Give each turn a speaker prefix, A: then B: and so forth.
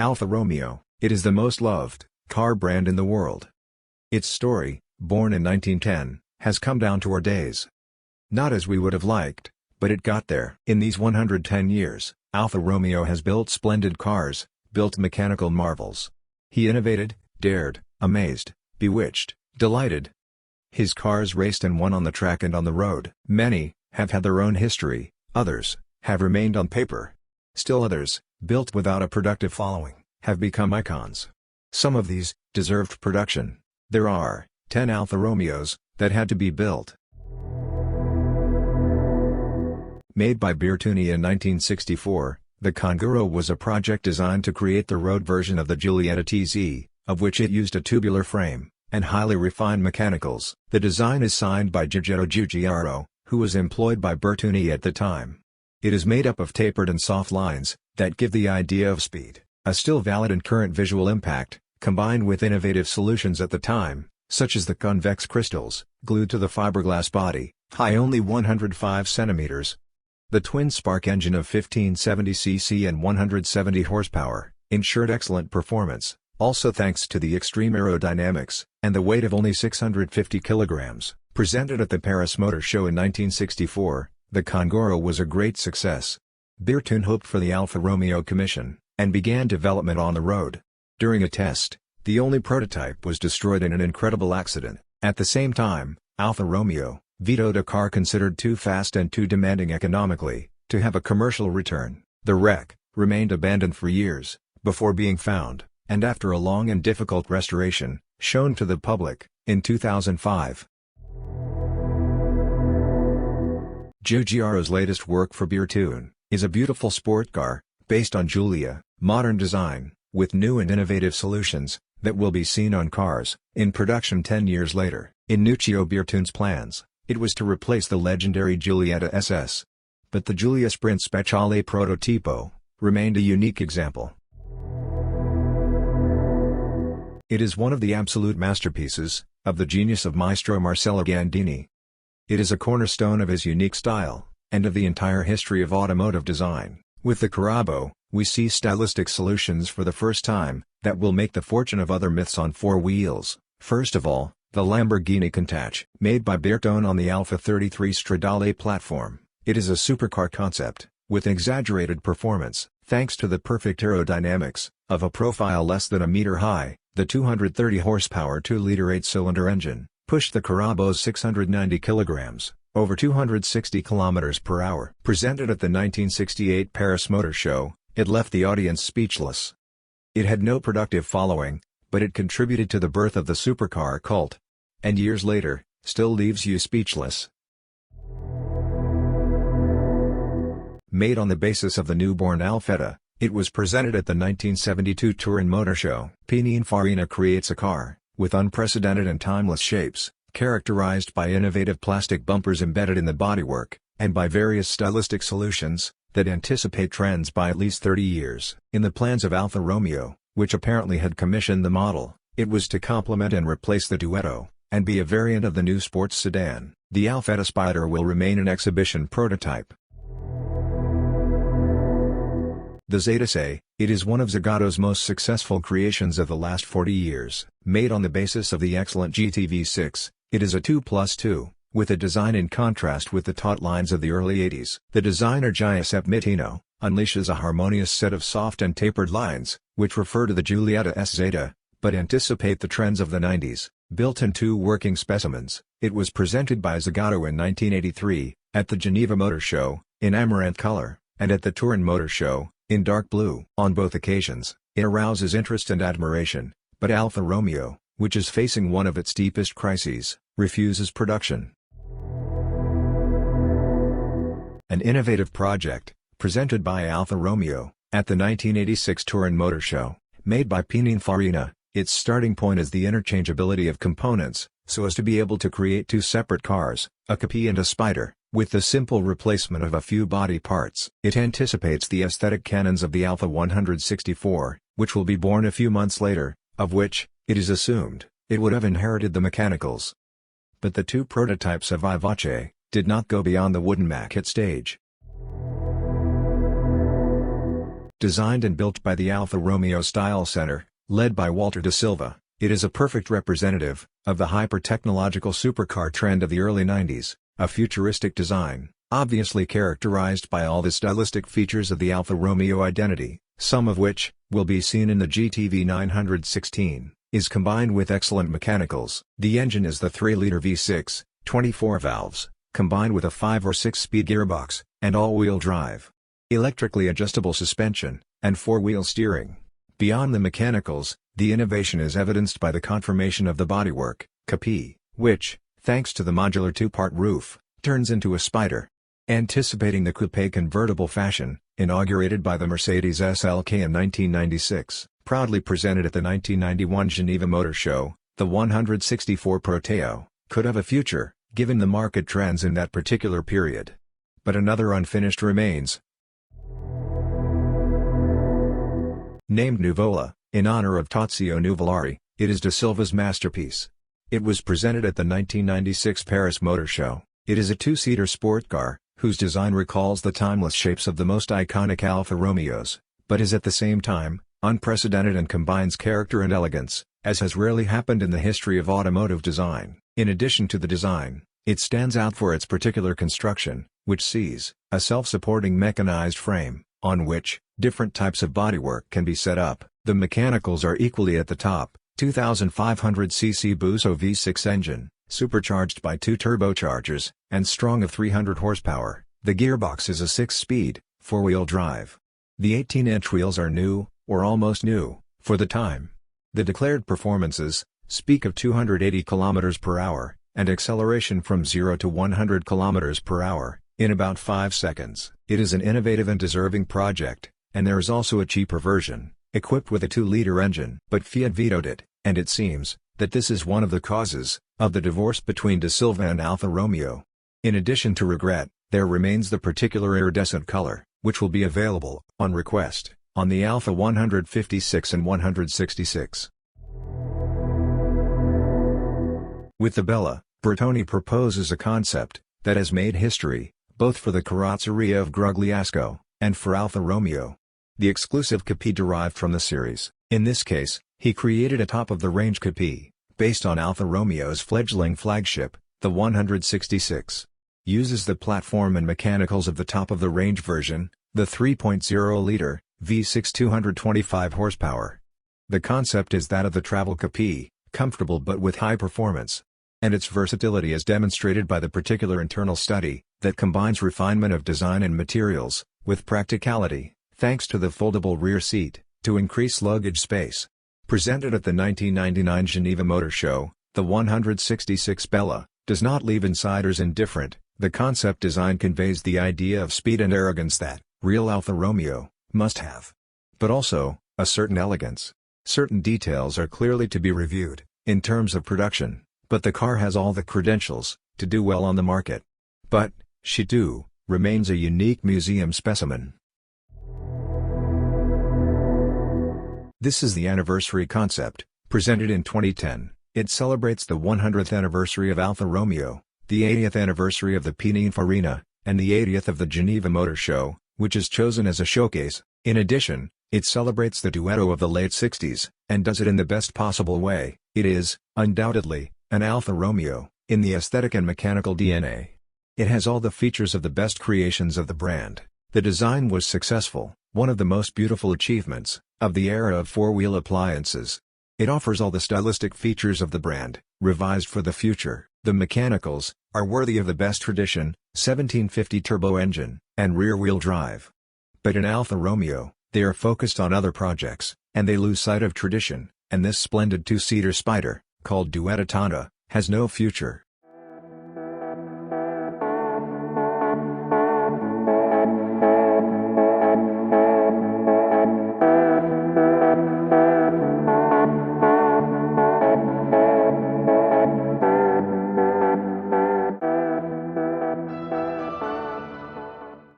A: Alfa Romeo, it is the most loved car brand in the world. Its story, born in 1910, has come down to our days. Not as we would have liked, but it got there. In these 110 years, Alfa Romeo has built splendid cars, built mechanical marvels. He innovated, dared, amazed, bewitched, delighted. His cars raced and won on the track and on the road. Many have had their own history, others have remained on paper. Still others, built without a productive following, have become icons. Some of these deserved production. There are 10 Alfa Romeos that had to be built. Made by Bertone in 1964, the Canguro was a project designed to create the road version of the Giulia TZ, of which it used a tubular frame and highly refined mechanicals. The design is signed by Giugiaro, who was employed by Bertone at the time. It is made up of tapered and soft lines that give the idea of speed, a still valid and current visual impact, combined with innovative solutions at the time, such as the convex crystals, glued to the fiberglass body, high only 105 centimeters. The twin-spark engine of 1570 cc and 170 horsepower ensured excellent performance, also thanks to the extreme aerodynamics and the weight of only 650 kilograms. Presented at the Paris Motor Show in 1964, the Kongoro was a great success. Bertone hoped for the Alfa Romeo commission, and began development on the road. During a test, the only prototype was destroyed in an incredible accident. At the same time, Alfa Romeo vetoed a car considered too fast and too demanding economically to have a commercial return. The wreck remained abandoned for years, before being found, and after a long and difficult restoration, shown to the public, in 2005. Giugiaro's latest work for Bertone is a beautiful sport car, based on Giulia, modern design, with new and innovative solutions, that will be seen on cars in production 10 years later. In Nuccio Bertone's plans, it was to replace the legendary Giulietta SS. But the Giulia Sprint Speciale Prototipo remained a unique example. It is one of the absolute masterpieces of the genius of Maestro Marcello Gandini. It is a cornerstone of his unique style, and of the entire history of automotive design. With the Carabo, we see stylistic solutions for the first time, that will make the fortune of other myths on four wheels. First of all, the Lamborghini Countach, made by Bertone on the Alfa 33 Stradale platform. It is a supercar concept, with exaggerated performance, thanks to the perfect aerodynamics of a profile less than a meter high. The 230 horsepower 2-liter 8-cylinder engine pushed the Carabo's 690 kilograms, over 260 kilometers per hour. Presented at the 1968 Paris Motor Show, it left the audience speechless. It had no productive following, but it contributed to the birth of the supercar cult. And years later, still leaves you speechless. Made on the basis of the newborn Alfetta, it was presented at the 1972 Turin Motor Show. Pininfarina creates a car with unprecedented and timeless shapes, characterized by innovative plastic bumpers embedded in the bodywork, and by various stylistic solutions that anticipate trends by at least 30 years. In the plans of Alfa Romeo, which apparently had commissioned the model, it was to complement and replace the Duetto, and be a variant of the new sports sedan. The Alfetta Spider will remain an exhibition prototype. The Zeta, it is one of Zagato's most successful creations of the last 40 years. Made on the basis of the excellent GTV6, it is a 2+2, with a design in contrast with the taut lines of the early 80s. The designer Giuseppe Mittino unleashes a harmonious set of soft and tapered lines, which refer to the Giulietta S Zeta, but anticipate the trends of the 90s. Built in two working specimens, it was presented by Zagato in 1983, at the Geneva Motor Show, in amaranth color, and at the Turin Motor Show, in dark blue. On both occasions, it arouses interest and admiration, but Alfa Romeo, which is facing one of its deepest crises, refuses production. An innovative project, presented by Alfa Romeo, at the 1986 Turin Motor Show, made by Pininfarina. Its starting point is the interchangeability of components, so as to be able to create two separate cars, a coupe and a spider, with the simple replacement of a few body parts. It anticipates the aesthetic canons of the Alfa 164, which will be born a few months later, of which, it is assumed, it would have inherited the mechanicals. But the two prototypes of IVache did not go beyond the wooden maquette stage. Designed and built by the Alfa Romeo Style Center, led by Walter de Silva, it is a perfect representative of the hyper-technological supercar trend of the early 90s, a futuristic design, obviously characterized by all the stylistic features of the Alfa Romeo identity, some of which will be seen in the GTV 916, is combined with excellent mechanicals. The engine is the 3-liter V6, 24 valves, combined with a 5 or 6-speed gearbox, and all-wheel drive. Electrically adjustable suspension, and 4-wheel steering. Beyond the mechanicals, the innovation is evidenced by the conformation of the bodywork, coupe, which, thanks to the modular 2-part roof, turns into a spider. Anticipating the coupe convertible fashion, inaugurated by the Mercedes SLK in 1996, proudly presented at the 1991 Geneva Motor Show, the 164 Proteo could have a future, given the market trends in that particular period. But another unfinished remains. Named Nuvola, in honor of Tazio Nuvolari, it is de Silva's masterpiece. It was presented at the 1996 Paris Motor Show. It is a 2-seater sport car, whose design recalls the timeless shapes of the most iconic Alfa Romeos, but is at the same time, unprecedented and combines character and elegance, as has rarely happened in the history of automotive design. In addition to the design, it stands out for its particular construction, which sees a self-supporting mechanized frame, on which different types of bodywork can be set up. The mechanicals are equally at the top, 2500cc Busso V6 engine, supercharged by 2 turbochargers, and strong of 300 horsepower. The gearbox is a 6-speed, 4-wheel drive. The 18-inch wheels are new, or almost new, for the time. The declared performances speak of 280 km per hour, and acceleration from 0 to 100 km per hour, in about 5 seconds. It is an innovative and deserving project, and there is also a cheaper version, equipped with a 2-liter engine. But Fiat vetoed it, and it seems that this is one of the causes of the divorce between de Silva and Alfa Romeo. In addition to regret, there remains the particular iridescent color, which will be available, on request, on the Alfa 156 and 166. With the Bella, Bertone proposes a concept that has made history, both for the carrozzeria of Grugliasco, and for Alfa Romeo. The exclusive coupe derived from the series. In this case, he created a top-of-the-range coupe, based on Alfa Romeo's fledgling flagship, the 166. Uses the platform and mechanicals of the top-of-the-range version, the 3.0-liter, V6 225 horsepower. The concept is that of the travel coupe, comfortable but with high performance. And its versatility is demonstrated by the particular internal study, that combines refinement of design and materials, with practicality, thanks to the foldable rear seat, to increase luggage space. Presented at the 1999 Geneva Motor Show, the 166 Bella does not leave insiders indifferent. The concept design conveys the idea of speed and arrogance that real Alfa Romeo must have. But also, a certain elegance. Certain details are clearly to be reviewed, in terms of production, but the car has all the credentials to do well on the market. But, she too remains a unique museum specimen. This is the anniversary concept, presented in 2010. It celebrates the 100th anniversary of Alfa Romeo, the 80th anniversary of the Pininfarina, and the 80th of the Geneva Motor Show, which is chosen as a showcase. In addition, it celebrates the duetto of the late 60s, and does it in the best possible way. It is, undoubtedly, an Alfa Romeo, in the aesthetic and mechanical DNA. It has all the features of the best creations of the brand. The design was successful, one of the most beautiful achievements of the era of 4-wheel appliances. It offers all the stylistic features of the brand, revised for the future. The mechanicals are worthy of the best tradition, 1750 turbo engine, and rear-wheel drive. But in Alfa Romeo, they are focused on other projects, and they lose sight of tradition, and this splendid 2-seater spider, called Duetto Tonda, has no future.